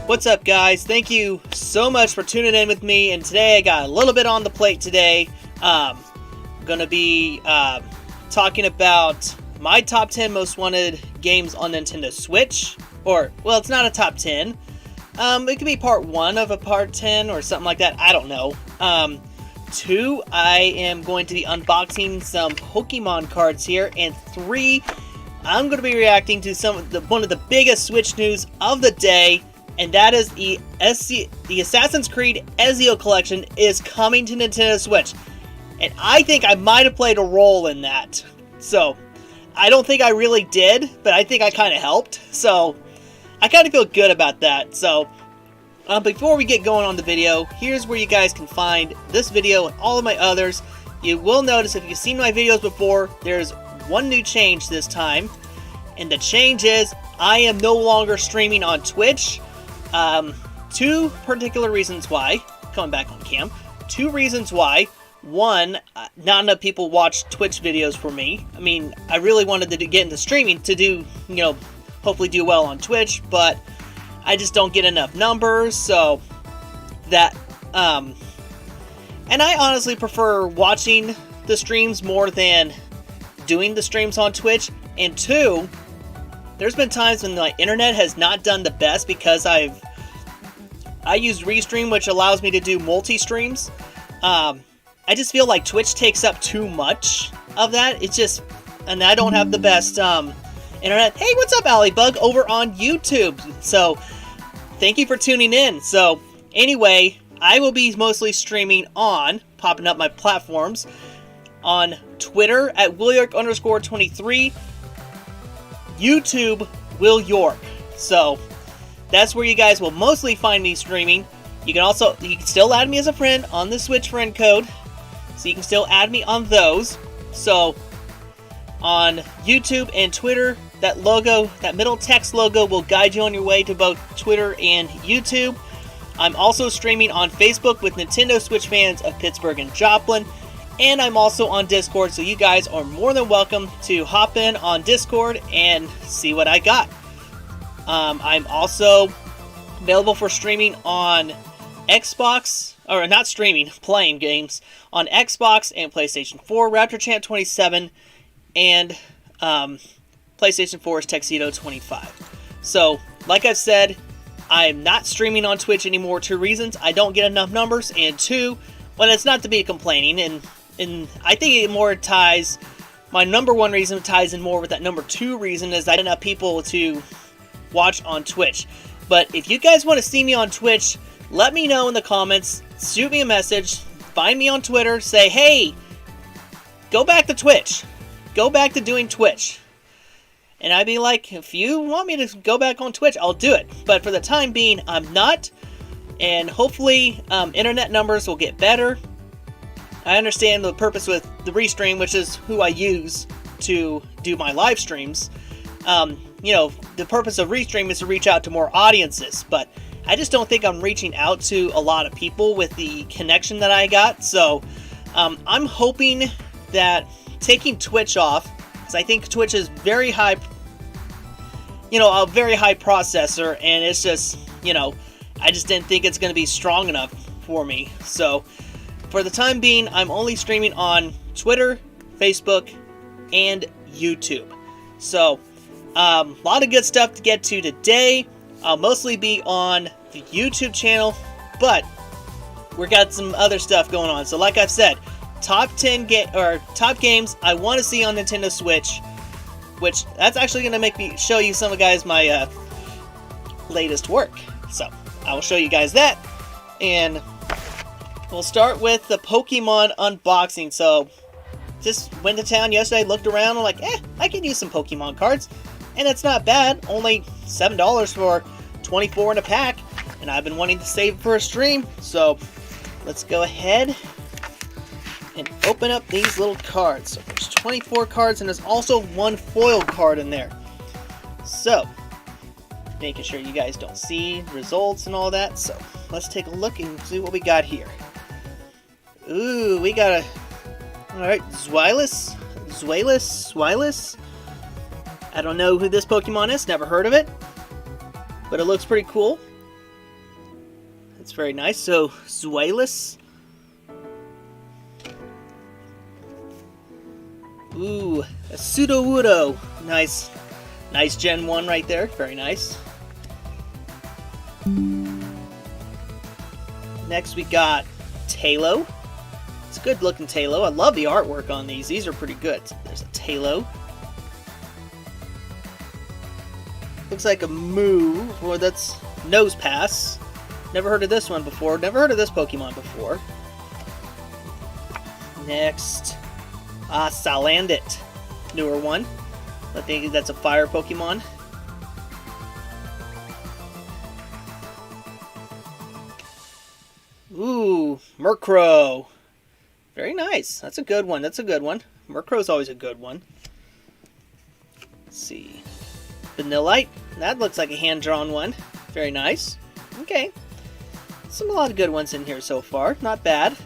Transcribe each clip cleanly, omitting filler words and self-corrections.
What's up, guys? Thank you so much for tuning in with me, and today I got a little bit on the plate today. I'm going to be talking about my top 10 most wanted games on Nintendo Switch, or, well, it's not a top 10. It could be part 1 of a part 10 or something like that. I don't know. 2, I am going to be unboxing some Pokemon cards here, and 3, I'm going to be reacting to one of the biggest Switch news of the day. And that is the Assassin's Creed Ezio Collection is coming to Nintendo Switch. And I think I might have played a role in that. So, I don't think I really did, but I think I kind of helped. So, I kind of feel good about that. So, before we get going on the video, here's where you guys can find this video and all of my others. You will notice if you've seen my videos before, there's one new change this time. And the change is, I am no longer streaming on Twitch. 2 particular reasons why. Coming back on cam. 2 reasons why. 1, not enough people watch Twitch videos for me. I mean, I really wanted to get into streaming to do, hopefully do well on Twitch, but I just don't get enough numbers, so that, and I honestly prefer watching the streams more than doing the streams on Twitch. And 2, there's been times when my internet has not done the best because I use Restream, which allows me to do multi-streams. I just feel like Twitch takes up too much of that. It's just, and I don't have the best internet. Hey, what's up, Allybug, over on YouTube? So, thank you for tuning in. So, anyway, I will be mostly streaming popping up my platforms, on Twitter at WillYork_23, YouTube, Will York. So, that's where you guys will mostly find me streaming. You can still add me as a friend on the Switch friend code. So you can still add me on those. So, on YouTube and Twitter, that logo, that middle text logo will guide you on your way to both Twitter and YouTube. I'm also streaming on Facebook with Nintendo Switch fans of Pittsburgh and Joplin. And I'm also on Discord, so you guys are more than welcome to hop in on Discord and see what I got. I'm also available for streaming on Xbox, or not streaming, playing games on Xbox and PlayStation 4, RaptorChamp27, and PlayStation 4's Tuxedo25. So, like I've said, I'm not streaming on Twitch anymore. 2 reasons: I don't get enough numbers, and 2, well, it's not to be complaining, and I think it more ties, my number 1 reason ties in more with that number 2 reason is I don't have people to watch on Twitch. But if you guys want to see me on Twitch, let me know in the comments, shoot me a message, find me on Twitter, say, hey, go back to Twitch. Go back to doing Twitch. And I'd be like, if you want me to go back on Twitch, I'll do it. But for the time being, I'm not. And hopefully, internet numbers will get better. I understand the purpose with the Restream, which is who I use to do my live streams. The purpose of Restream is to reach out to more audiences, but I just don't think I'm reaching out to a lot of people with the connection that I got. So, I'm hoping that taking Twitch off, because I think Twitch is very high, a very high processor, and it's just, I just didn't think it's going to be strong enough for me. So, for the time being, I'm only streaming on Twitter, Facebook, and YouTube. So, a lot of good stuff to get to today. I'll mostly be on the YouTube channel, but we got some other stuff going on. So, like I've said, top 10 top games I want to see on Nintendo Switch, which that's actually going to make me show you some of my latest work. So, I will show you guys that, and we'll start with the Pokemon unboxing. So, just went to town yesterday, looked around, I'm like, I could use some Pokemon cards. and it's not bad. Only $7 for 24 in a pack, and I've been wanting to save for a stream, so let's go ahead and open up these little cards. So there's 24 cards, and there's also one foil card in there. So, making sure you guys don't see results and all that. So, let's take a look and see what we got here. Ooh, we got a... Alright, Zweilous. I don't know who this Pokemon is, never heard of it. But it looks pretty cool. It's very nice. So, Zweilous. Ooh, a Sudowoodo. Nice. Nice Gen 1 right there. Very nice. Next we got Taillow. It's a good looking Taillow. I love the artwork on these. These are pretty good. There's a Taillow. Looks like a Moo. Or that's Nosepass. Never heard of this one before. Never heard of this Pokemon before. Next. Salandit. Newer one. I think that's a fire Pokemon. Ooh, Murkrow. Very nice. That's a good one. That's a good one. Murkrow's always a good one. Let's see. Vanillite. That looks like a hand-drawn one. Very nice. Okay. A lot of good ones in here so far. Not bad.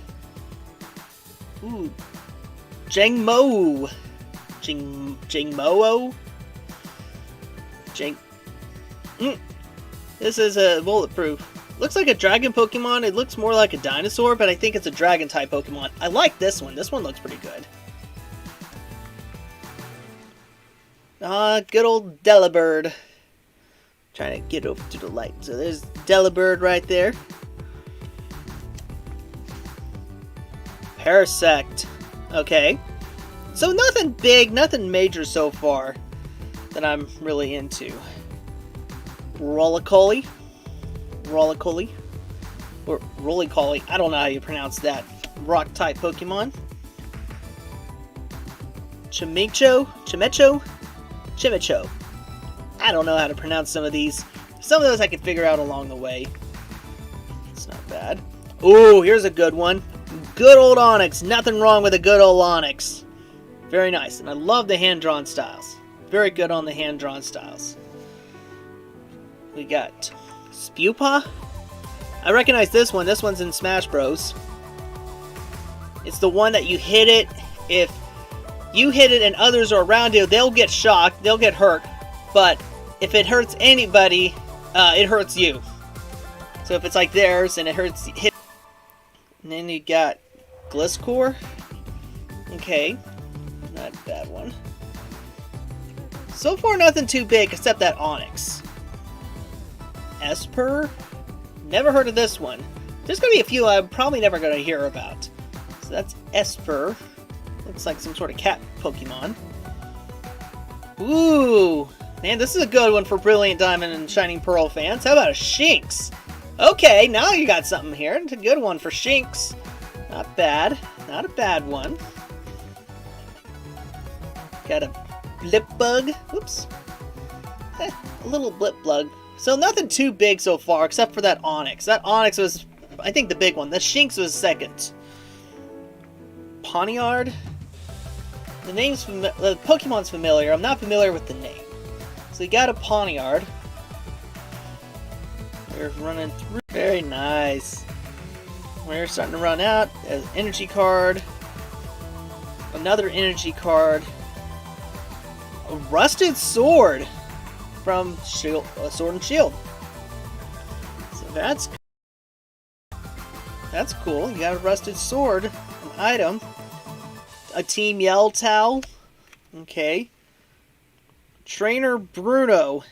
Ooh. Jangmo. Jangmo-o? This is a bulletproof. Looks like a dragon Pokemon. It looks more like a dinosaur, but I think it's a dragon type Pokemon. I like this one. This one looks pretty good. Good old Delibird. Trying to get over to the light. So there's Delibird right there. Parasect. Okay. So nothing big, nothing major so far that I'm really into. Rolycoly. Or Rolycoly. I don't know how you pronounce that. Rock type Pokemon. Chimicho. I don't know how to pronounce some of these. Some of those I can figure out along the way. It's not bad. Ooh, here's a good one. Good old Onix. Nothing wrong with a good old Onix. Very nice. And I love the hand-drawn styles. Very good on the hand-drawn styles. We got Spewpa. I recognize this one. This one's in Smash Bros. It's the one that you hit it. If you hit it and others are around you, they'll get shocked. They'll get hurt. But if it hurts anybody, it hurts you. So if it's like theirs and it hurts... And then you got Gliscor. Okay. Not a bad one. So far, nothing too big except that Onix. Espurr? Never heard of this one. There's going to be a few I'm probably never going to hear about. So that's Espurr. Looks like some sort of cat Pokemon. Ooh! Man, this is a good one for Brilliant Diamond and Shining Pearl fans. How about a Shinx? Okay, now you got something here. It's a good one for Shinx. Not bad. Not a bad one. Got a Blipbug. Oops. A little Blipbug. So nothing too big so far, except for that Onix. That Onix was, I think, the big one. The Shinx was second. Pawniard. The Pokemon's familiar. I'm not familiar with the name. So you got a Pawniard. We're running through. Very nice. We're starting to run out. There's an energy card. Another energy card. A rusted sword from Sword and Shield. So that's cool. You got a rusted sword, an item, a Team Yell towel. Okay. Trainer Bruno.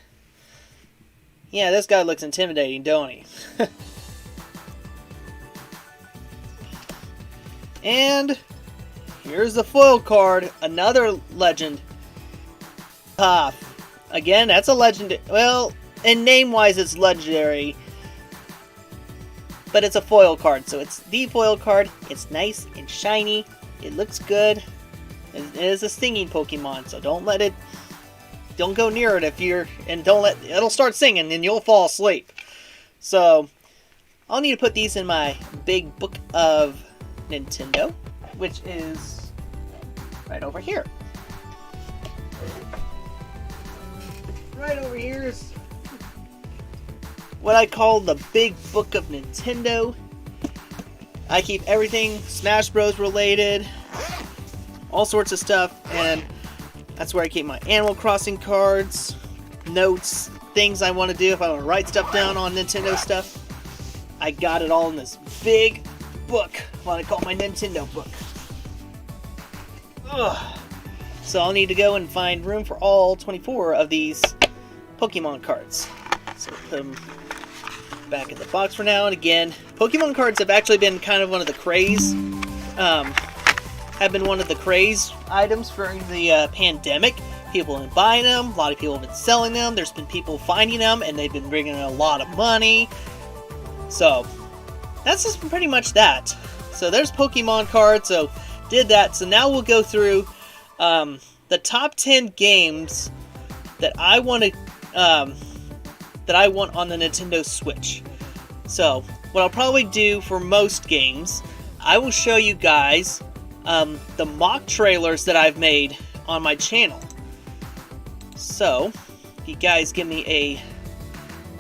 Yeah, this guy looks intimidating, don't he? And here's the foil card. Another legend. Again, that's a legend. Well, and name-wise, it's legendary. But it's a foil card, so it's the foil card. It's nice and shiny. It looks good. It is a stinging Pokemon, so don't let it don't go near it if you're, and don't let, it'll start singing and you'll fall asleep. So I'll need to put these in my big book of Nintendo, which is right over here. Right over here is what I call the big book of Nintendo. I keep everything Smash Bros related, all sorts of stuff, and that's where I keep my Animal Crossing cards, notes, things I want to do if I want to write stuff down on Nintendo stuff. I got it all in this big book, what I call my Nintendo book. Ugh. So I'll need to go and find room for all 24 of these Pokemon cards. So put them back in the box for now. And again, Pokemon cards have actually been kind of one of the craze, have been one of the craze items during the pandemic. People have been buying them, a lot of people have been selling them, there's been people finding them, and they've been bringing in a lot of money. So that's just pretty much that. So there's Pokemon cards, so did that. So now we'll go through the top 10 games that I want to that I want on the Nintendo Switch. So what I'll probably do for most games, I will show you guys the mock trailers that I've made on my channel. So if you guys give me a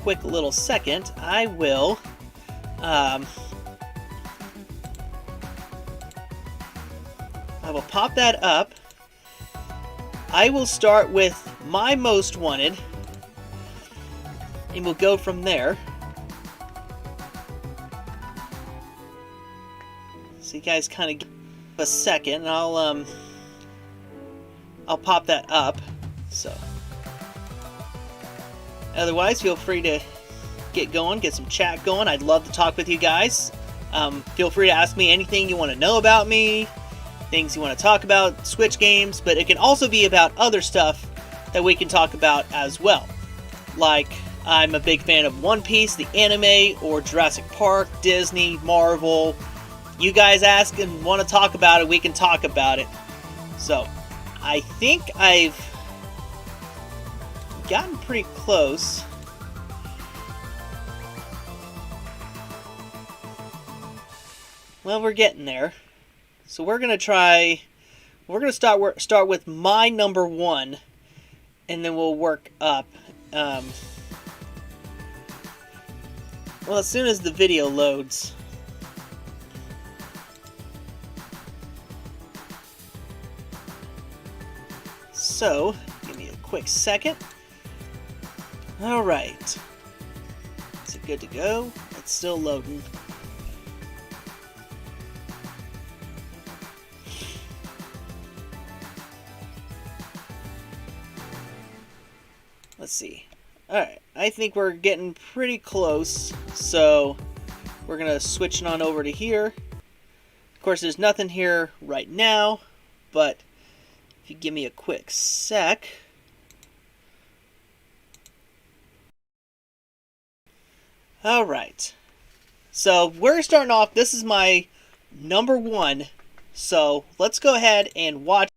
quick little second, I will pop that up. I will start with my most wanted, and we'll go from there. So you guys kind of give a second, and I'll pop that up. So otherwise, feel free to get going, get some chat going. I'd love to talk with you guys. Feel free to ask me anything you want to know about me, things you want to talk about, Switch games, but it can also be about other stuff that we can talk about as well. Like, I'm a big fan of One Piece, the anime, or Jurassic Park, Disney, Marvel. You guys ask and want to talk about it, we can talk about it. So, I think I've gotten pretty close. Well, we're getting there. So we're going to start with my number one, and then we'll work up. Well, as soon as the video loads. So, give me a quick second. Alright. Is it good to go? It's still loading. Let's see. Alright, I think we're getting pretty close, so we're going to switch on over to here. Of course, there's nothing here right now, but if you give me a quick sec. Alright, so we're starting off, this is my number one, so let's go ahead and watch.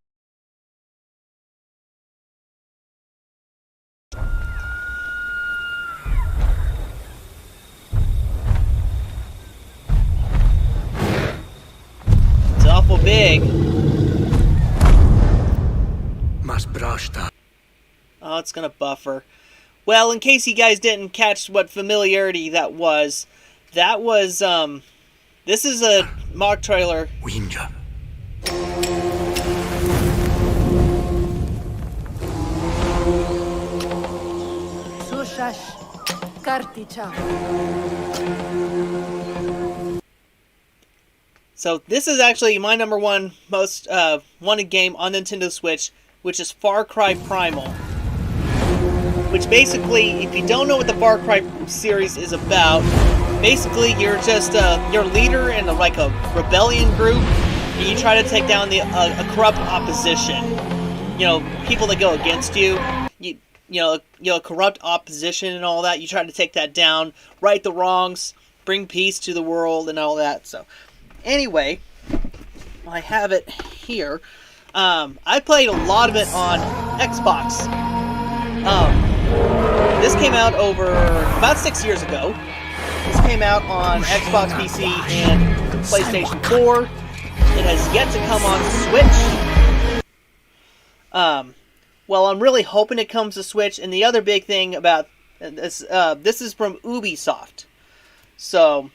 Awful big. Oh, it's gonna buffer. Well, in case you guys didn't catch what familiarity that was, this is a mock trailer. Winja. Sushash Karticha. So this is actually my number one most wanted game on Nintendo Switch, which is Far Cry Primal. Which basically, if you don't know what the Far Cry series is about, basically you're just you're a leader in like a rebellion group, and you try to take down a corrupt opposition. You know, people that go against you. You know, corrupt opposition and all that. You try to take that down, right the wrongs, bring peace to the world, and all that. So. Anyway, I have it here. I played a lot of it on Xbox. This came out over about 6 years ago. This came out on Xbox, PC, and PlayStation 4. It has yet to come on Switch. Well, I'm really hoping it comes to Switch. And the other big thing about this, this is from Ubisoft. So,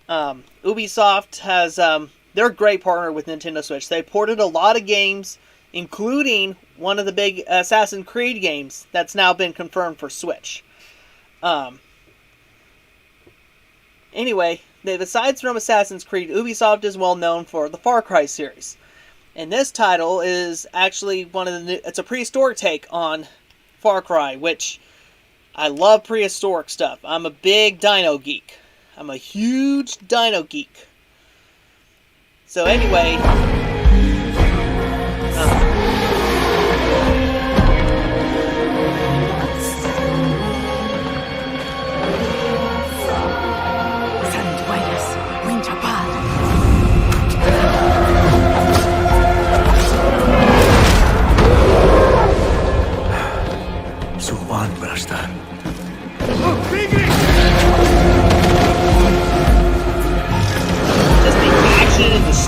Ubisoft has, they're a great partner with Nintendo Switch. They ported a lot of games, including one of the big Assassin's Creed games that's now been confirmed for Switch. Anyway, besides from Assassin's Creed, Ubisoft is well known for the Far Cry series. And this title is actually one of the new, it's a prehistoric take on Far Cry, which I love prehistoric stuff. I'm a big dino geek. I'm a huge dino geek. So anyway,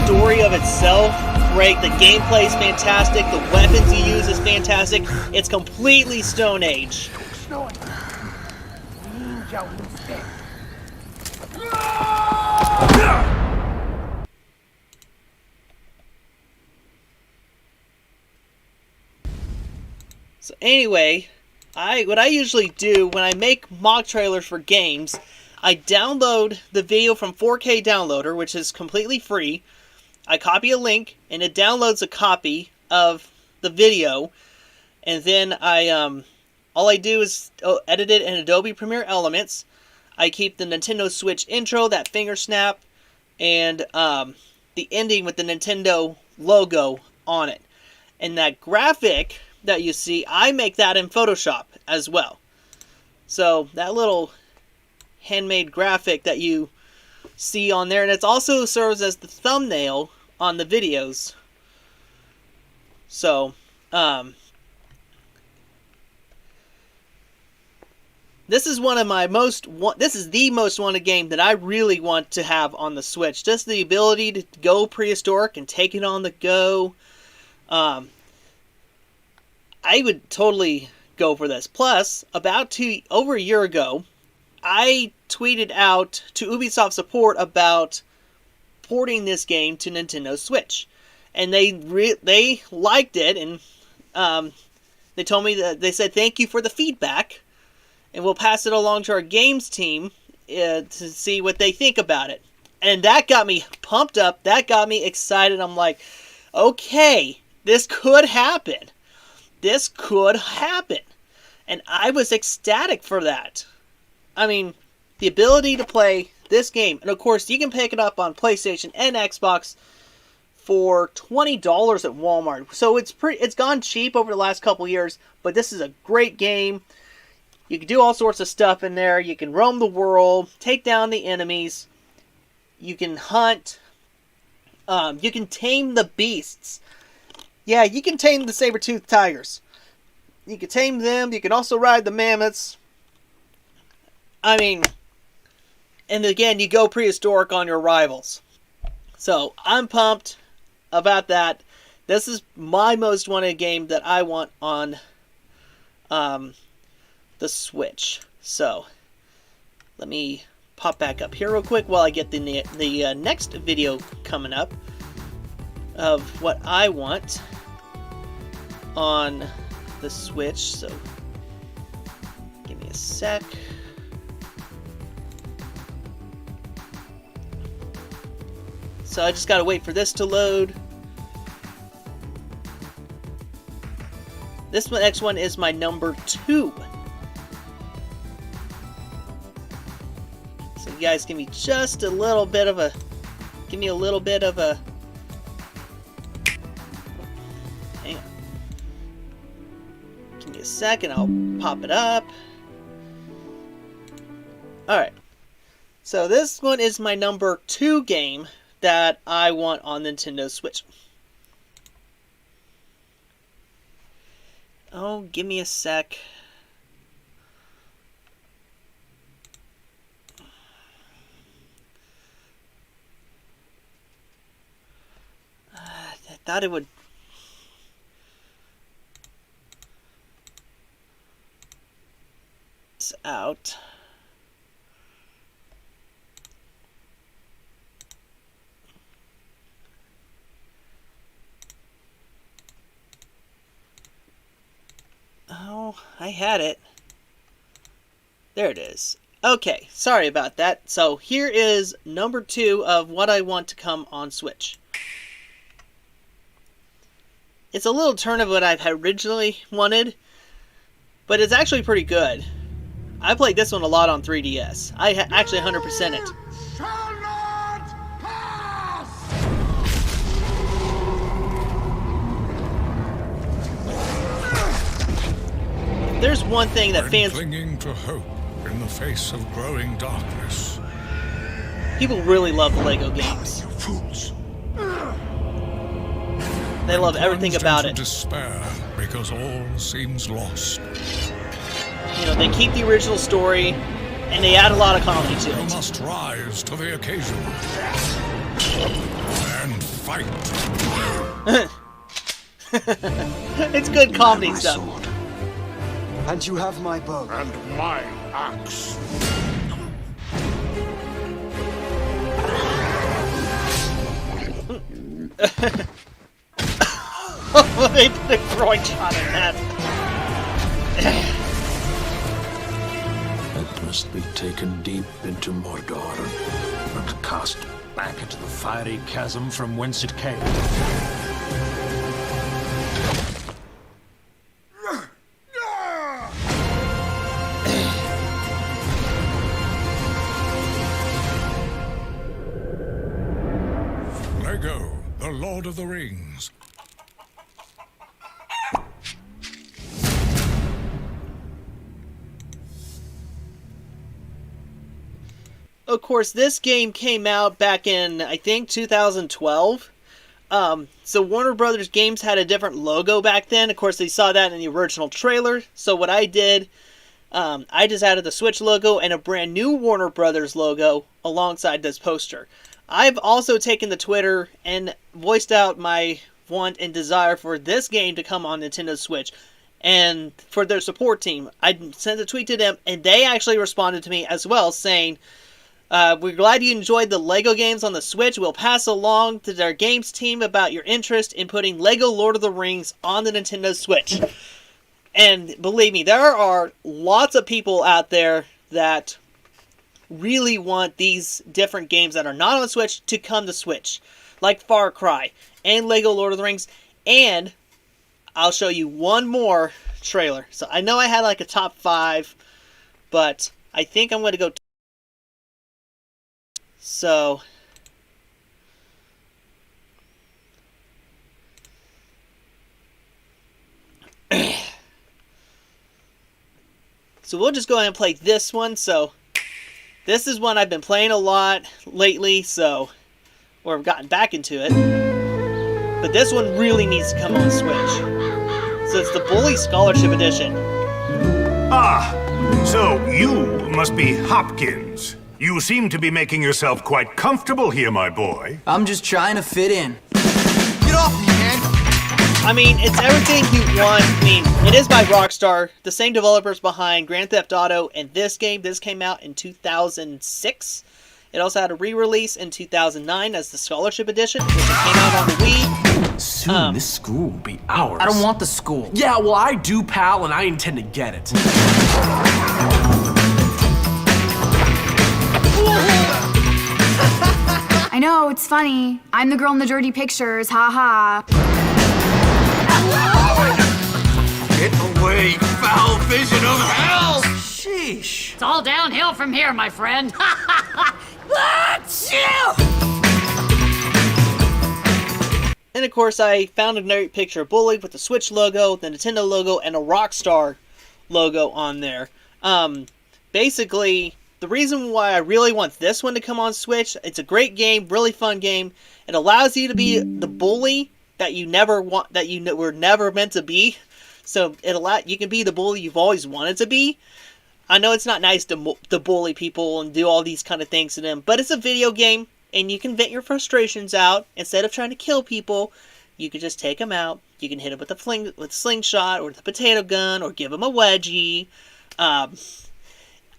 story of itself, great. The gameplay is fantastic. The weapons you use is fantastic. It's completely Stone Age. So anyway, what I usually do when I make mock trailers for games, I download the video from 4K Downloader, which is completely free. I copy a link, and it downloads a copy of the video, and then all I do is edit it in Adobe Premiere Elements. I keep the Nintendo Switch intro, that finger snap, and the ending with the Nintendo logo on it. And that graphic that you see, I make that in Photoshop as well. So that little handmade graphic that you see on there, and it also serves as the thumbnail on the videos. So this is one of my this is the most wanted game that I really want to have on the Switch. Just the ability to go prehistoric and take it on the go. I would totally go for this. Plus, over a year ago, I tweeted out to Ubisoft support about porting this game to Nintendo Switch, and they liked it, and they told me that they said thank you for the feedback, and we'll pass it along to our games team to see what they think about it. And that got me pumped up. That got me excited. I'm like, okay, this could happen. This could happen. And I was ecstatic for that. I mean, the ability to play this game, and of course you can pick it up on PlayStation and Xbox for $20 at Walmart. So it's gone cheap over the last couple years, but this is a great game. You can do all sorts of stuff in there. You can roam the world, take down the enemies. You can hunt. You can tame the beasts. Yeah, you can tame the saber-toothed tigers. You can tame them. You can also ride the mammoths. I mean, and again, you go prehistoric on your rivals. So, I'm pumped about that. This is my most wanted game that I want on the Switch. So, let me pop back up here real quick while I get the next video coming up of what I want on the Switch. So, give me a sec. So I just gotta wait for this to load. This next one is my number 2. So you guys give me just a little bit of a... Hang on. Give me a second, I'll pop it up. Alright. So this one is my number 2 game that I want on Nintendo Switch. Oh, give me a sec. I thought it would... It's out. Oh, I had it. There it is. Okay, sorry about that. So here is number 2 of what I want to come on Switch. It's a little turn of what I've originally wanted, but it's actually pretty good. I played this one a lot on 3DS. I actually 100% it. Shall not pass! There's one thing that I'm fans... clinging to hope in the face of growing darkness. People really love the Lego games. You fools! They love everything Plunged about into it. despair because all seems lost. You know, they keep the original story, and they add a lot of comedy to You it. must rise to the occasion and fight. It's good comedy My stuff. sword. And you have my bow. And my axe. They put a groin shot in that. It must be taken deep into Mordor and cast back into the fiery chasm from whence it came. Lego, the Lord of the Rings. Of course, this game came out back in, I think, 2012. So Warner Brothers Games had a different logo back then. Of course, they saw that in the original trailer. So what I did, I just added the Switch logo and a brand new Warner Brothers logo alongside this poster. I've also taken the Twitter and voiced out my want and desire for this game to come on Nintendo Switch. And for their support team, I sent a tweet to them, and they actually responded to me as well, saying, we're glad you enjoyed the LEGO games on the Switch. We'll pass along to their games team about your interest in putting LEGO Lord of the Rings on the Nintendo Switch. And believe me, there are lots of people out there that really want these different games that are not on Switch to come to Switch. Like Far Cry and LEGO Lord of the Rings. And I'll show you one more trailer. So I know I had like a top 5, but I think I'm going to go... So... So we'll just go ahead and play this one. So this is one I've been playing a lot lately, or I've gotten back into it. But this one really needs to come on Switch. So it's the Bully Scholarship Edition. Ah, so you must be Hopkins. You seem to be making yourself quite comfortable here, my boy. I'm just trying to fit in. Get off me, man! I mean, it's everything you want. I mean, it is by Rockstar, the same developers behind Grand Theft Auto and this game. This came out in 2006. It also had a re-release in 2009 as the Scholarship Edition, which came out on the Wii. Soon, this school will be ours. I don't want the school. Yeah, well, I do, pal, and I intend to get it. I know, it's funny. I'm the girl in the dirty pictures, haha. Get away, foul vision of hell! Sheesh. It's all downhill from here, my friend. And of course, I found a great picture of Bully with the Switch logo, the Nintendo logo, and a Rockstar logo on there. Basically, the reason why I really want this one to come on Switch, it's a great game, really fun game. It allows you to be the bully that you were never meant to be. So you can be the bully you've always wanted to be. I know it's not nice to bully people and do all these kind of things to them, but it's a video game, and you can vent your frustrations out. Instead of trying to kill people, you can just take them out. You can hit them with a slingshot or the potato gun, or give them a wedgie.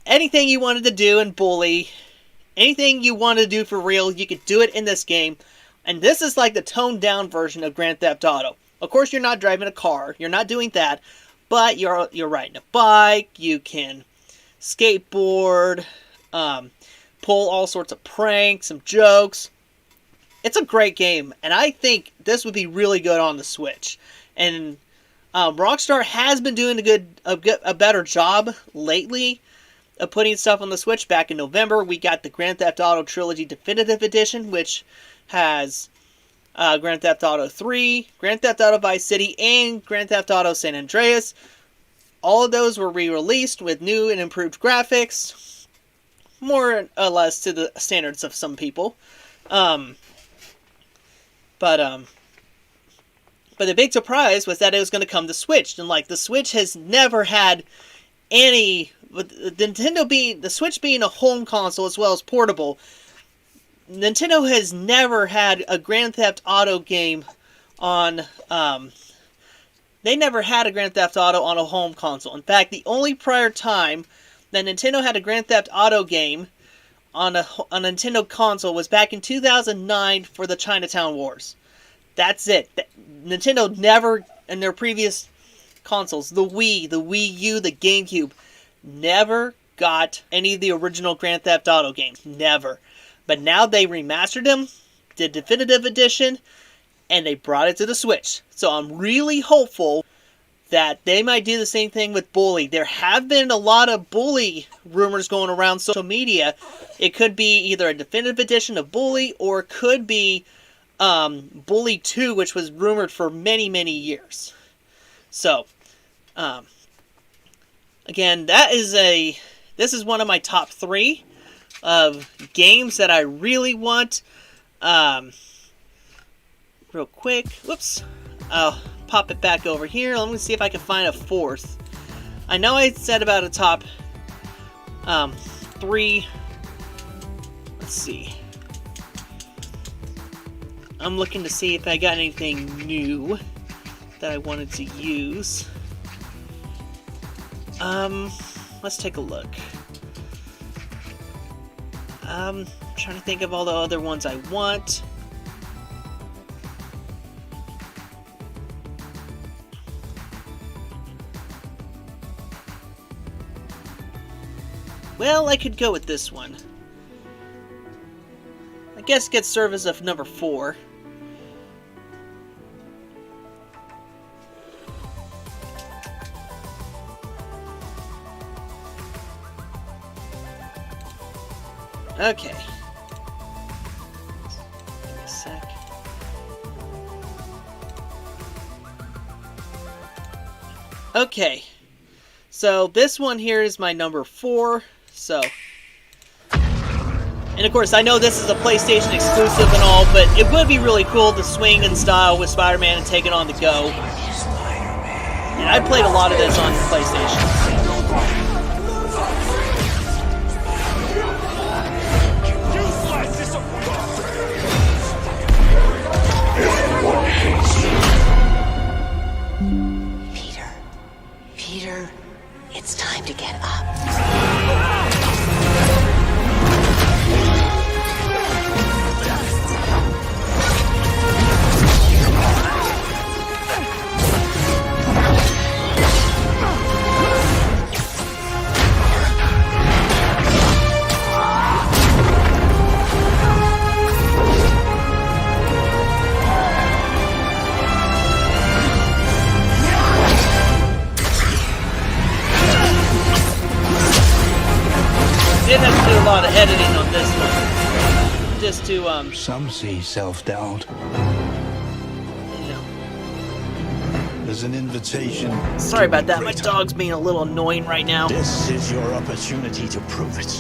Anything you wanted to do and bully, anything you wanted to do for real, you could do it in this game. And this is like the toned down version of Grand Theft Auto. Of course, you're not driving a car. You're not doing that. But you're riding a bike. You can skateboard. Pull all sorts of pranks, some jokes. It's a great game. And I think this would be really good on the Switch. And Rockstar has been doing a better job lately of putting stuff on the Switch. Back in November, we got the Grand Theft Auto Trilogy Definitive Edition, which has Grand Theft Auto 3, Grand Theft Auto Vice City, and Grand Theft Auto San Andreas. All of those were re-released with new and improved graphics, more or less to the standards of some people. But the big surprise was that it was going to come to Switch, and like the Switch has never had any, with the Switch being a home console as well as portable. Nintendo has never had a Grand Theft Auto game on, they never had a Grand Theft Auto on a home console. In fact, the only prior time that Nintendo had a Grand Theft Auto game on a Nintendo console was back in 2009 for the Chinatown Wars. That's it. Nintendo never, in their previous consoles, the Wii, the Wii U, the GameCube, never got any of the original Grand Theft Auto games. Never. But now they remastered them, did Definitive Edition, and they brought it to the Switch. So I'm really hopeful that they might do the same thing with Bully. There have been a lot of Bully rumors going around social media. It could be either a Definitive Edition of Bully, or it could be Bully 2, which was rumored for many, many years. So, again, this is one of my top 3 of games that I really want. Real quick, whoops, I'll pop it back over here. Let me see if I can find a 4th. I know I said about a top 3. Let's see. I'm looking to see if I got anything new that I wanted to use. Let's take a look. I'm trying to think of all the other ones I want. Well, I could go with this one. I guess get service of number 4. Okay. Give me a sec. Okay. So this one here is my number 4. So, and of course I know this is a PlayStation exclusive and all, but it would be really cool to swing in style with Spider-Man and take it on the go. And I played a lot of this on PlayStation. Peter, it's time to get up. Did have to do a lot of editing on this one, just to Some see self-doubt. you know. There's an invitation. Sorry about that. My dog's being a little annoying right now. This is your opportunity to prove it.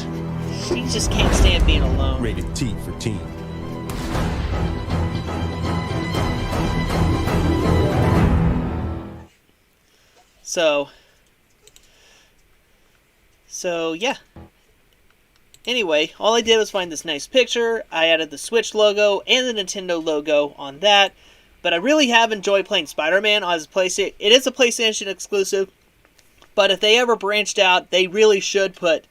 He just can't stand being alone. Rated T for teen. So yeah. Anyway, all I did was find this nice picture. I added the Switch logo and the Nintendo logo on that. But I really have enjoyed playing Spider-Man on his PlayStation. It is a PlayStation exclusive. But if they ever branched out, they really should put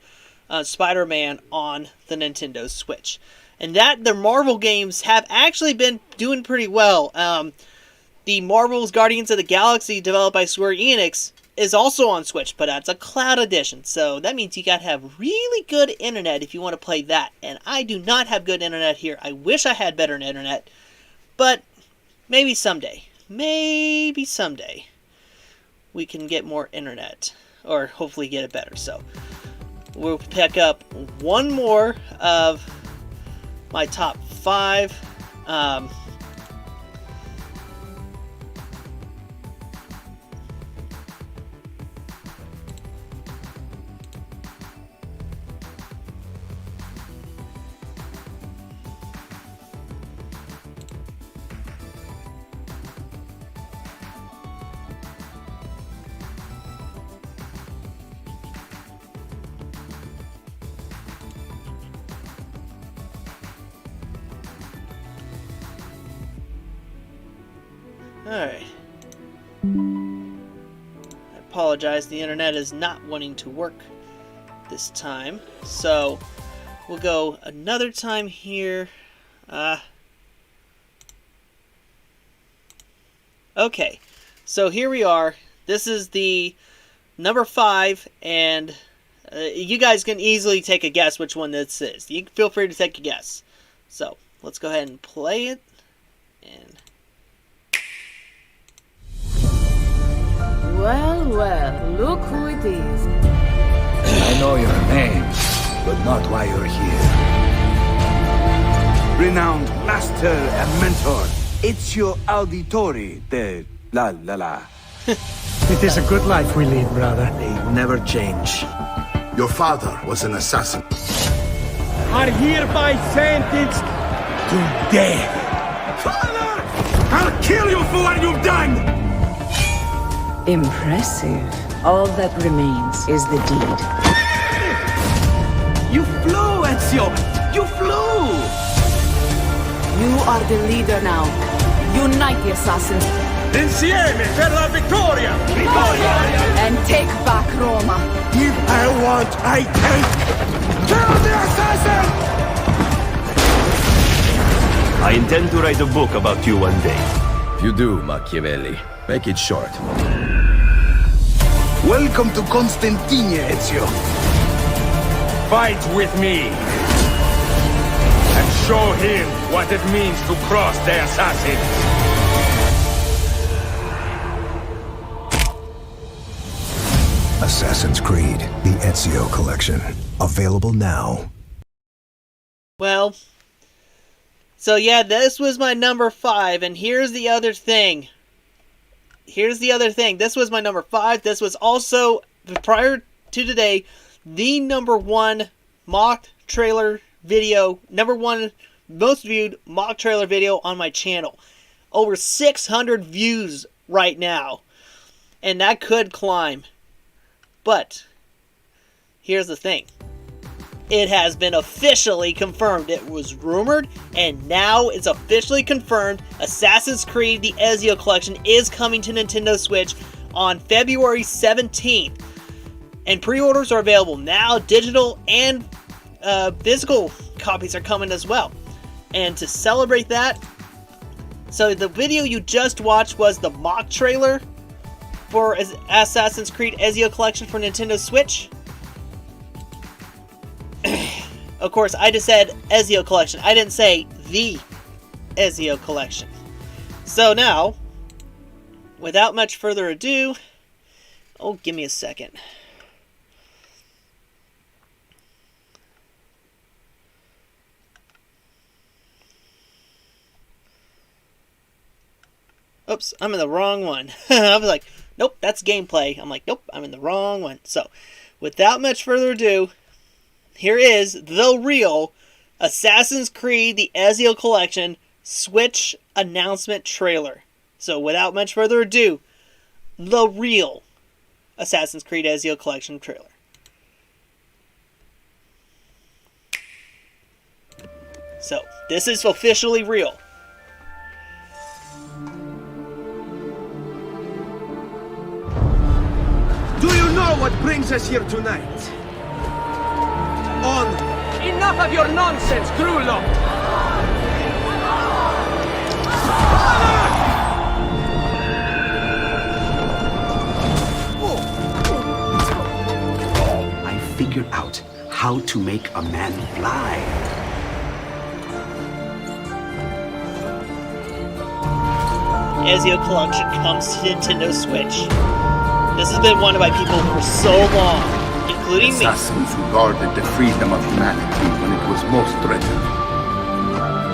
Spider-Man on the Nintendo Switch. And that the Marvel games have actually been doing pretty well. The Marvel's Guardians of the Galaxy, developed by Square Enix, is also on Switch, but that's a cloud edition. So that means you gotta have really good internet if you want to play that. And I do not have good internet here. I wish I had better internet. But maybe someday. Maybe someday we can get more internet. Or hopefully get it better. So we'll pick up one more of my top 5. Alright. I apologize, the internet is not wanting to work this time. So, we'll go another time here. Okay, so here we are. This is the number 5, and you guys can easily take a guess which one this is. You can feel free to take a guess. So, let's go ahead and play it. And Well, look who it is. I know your name, but not why you're here. Renowned master and mentor, Ezio Auditore de La La La. It is a good life we lead, brother. They never change. Your father was an assassin. Are hereby sentenced To death. Father! I'll kill you for what you've done! Impressive. All that remains is the deed. You flew, Ezio! You flew! You are the leader now. Unite the assassins Insieme per la vittoria! Vittoria! and take back Roma. If I want, I take! Kill the assassin! I intend to write a book about you one day. If you do, Machiavelli, make it short. Welcome to Constantine, Ezio. Fight with me! And show him what it means to cross the assassins! Assassin's Creed, the Ezio Collection. Available now. well, so yeah, this was my number 5, and here's the other thing. This was my number 5. This was also, prior to today, the number 1 mock trailer video, number 1 most viewed mock trailer video on my channel. Over 600 views right now. And that could climb. But, here's the thing. It has been officially confirmed. It was rumored, and now it's officially confirmed. Assassin's Creed, the Ezio Collection, is coming to Nintendo Switch on February 17th. And pre-orders are available now. Digital and physical copies are coming as well. And to celebrate that, so the video you just watched was the mock trailer for Assassin's Creed Ezio Collection for Nintendo Switch. Of course, I just said Ezio Collection. I didn't say the Ezio Collection. So now, without much further ado, oh, give me a second. Oops, I'm in the wrong one. I was like, nope, that's gameplay. I'm like, nope, I'm in the wrong one. So, without much further ado, here is the real Assassin's Creed, the Ezio Collection Switch announcement trailer. So, without much further ado, the real Assassin's Creed Ezio Collection trailer. So, this is officially real. Do you know what brings us here tonight? On. Enough of your nonsense, Grullo! I figured out how to make a man fly. Ezio Collection comes to Nintendo Switch. This has been wanted by people for so long, including me. Assassins who guarded the freedom of humanity when it was most threatened.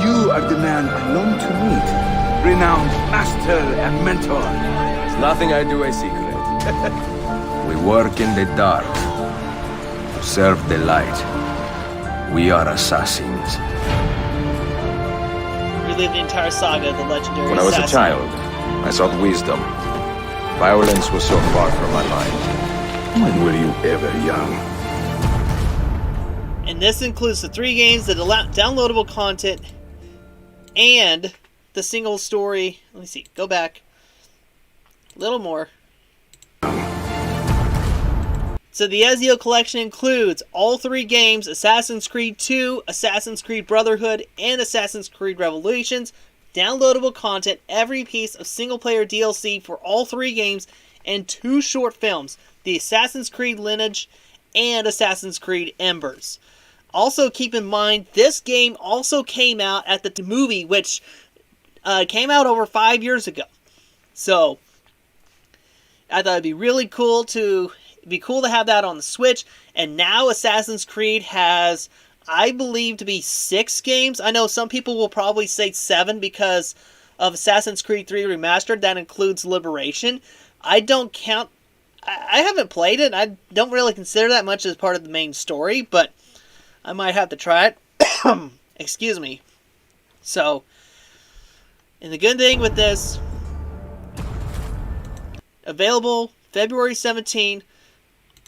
You are the man I long to meet. Renowned master and mentor. It's nothing I do a secret. We work in the dark. To serve the light. We are assassins. Relive the entire saga of the legendary When I was a assassin. child, I sought wisdom. Violence was so far from my mind. When were you ever young? And this includes the 3 games, the downloadable content, and the single story. Let me see. Go back. A little more. So the Ezio Collection includes all 3 games, Assassin's Creed 2, Assassin's Creed Brotherhood, and Assassin's Creed Revolutions, downloadable content, every piece of single-player DLC for all 3 games, and 2 short films, the Assassin's Creed Lineage and Assassin's Creed Embers. Also keep in mind, this game also came out at the movie, which came out over 5 years ago. So, I thought it'd be really cool to... It'd be cool to have that on the Switch, and now Assassin's Creed has, I believe, to be 6 games. I know some people will probably say 7 because of Assassin's Creed 3 Remastered. That includes Liberation. I don't count... I haven't played it. I don't really consider that much as part of the main story, but I might have to try it. Excuse me. So, and the good thing with this, available February 17th,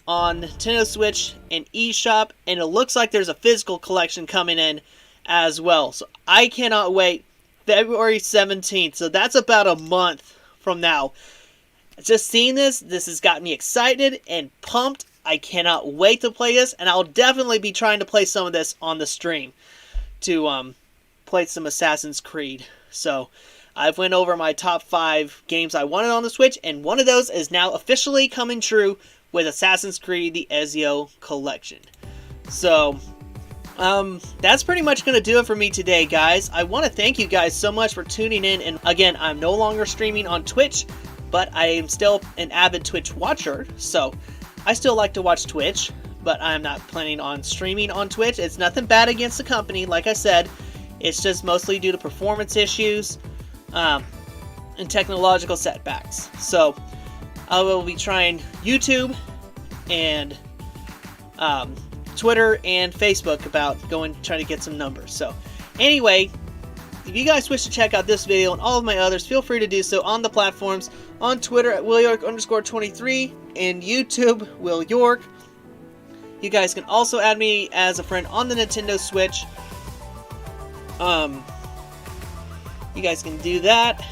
on Nintendo Switch and eShop, and it looks like there's a physical collection coming in as well. So I cannot wait. February 17th, so that's about a month from now. Just seeing this has got me excited and pumped. I cannot wait to play this, and I'll definitely be trying to play some of this on the stream to play some Assassin's Creed. So I've went over my top 5 games I wanted on the Switch, and one of those is now officially coming true with Assassin's Creed, the Ezio Collection. So, that's pretty much going to do it for me today, guys. I want to thank you guys so much for tuning in, and again, I'm no longer streaming on Twitch, but I am still an avid Twitch watcher, so I still like to watch Twitch, but I'm not planning on streaming on Twitch. It's nothing bad against the company, like I said. It's just mostly due to performance issues, and technological setbacks. So, I will be trying YouTube and Twitter and Facebook about trying to get some numbers. So, anyway, if you guys wish to check out this video and all of my others, feel free to do so on the platforms. On Twitter at WillYork_23 and YouTube, Will York. You guys can also add me as a friend on the Nintendo Switch. You guys can do that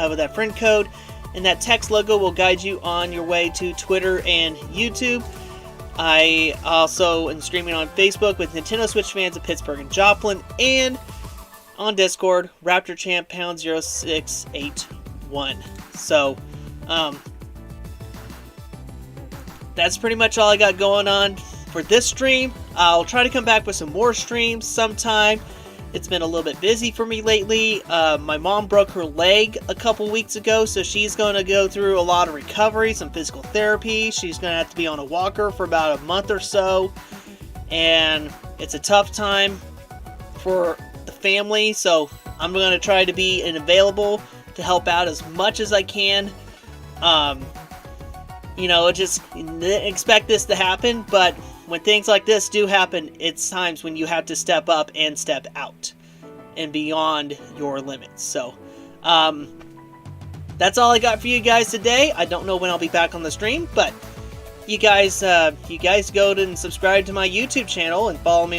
with that friend code. And that text logo will guide you on your way to Twitter and YouTube. I also am streaming on Facebook with Nintendo Switch fans of Pittsburgh and Joplin. And on Discord, RaptorChamp #0681. So, that's pretty much all I got going on for this stream. I'll try to come back with some more streams sometime. It's been a little bit busy for me lately. My mom broke her leg a couple weeks ago, so she's going to go through a lot of recovery, some physical therapy. She's going to have to be on a walker for about a month or so. And it's a tough time for the family, so I'm going to try to be available to help out as much as I can. Just expect this to happen, but when things like this do happen, it's times when you have to step up and step out and beyond your limits. So, that's all I got for you guys today. I don't know when I'll be back on the stream, but you guys go and subscribe to my YouTube channel and follow me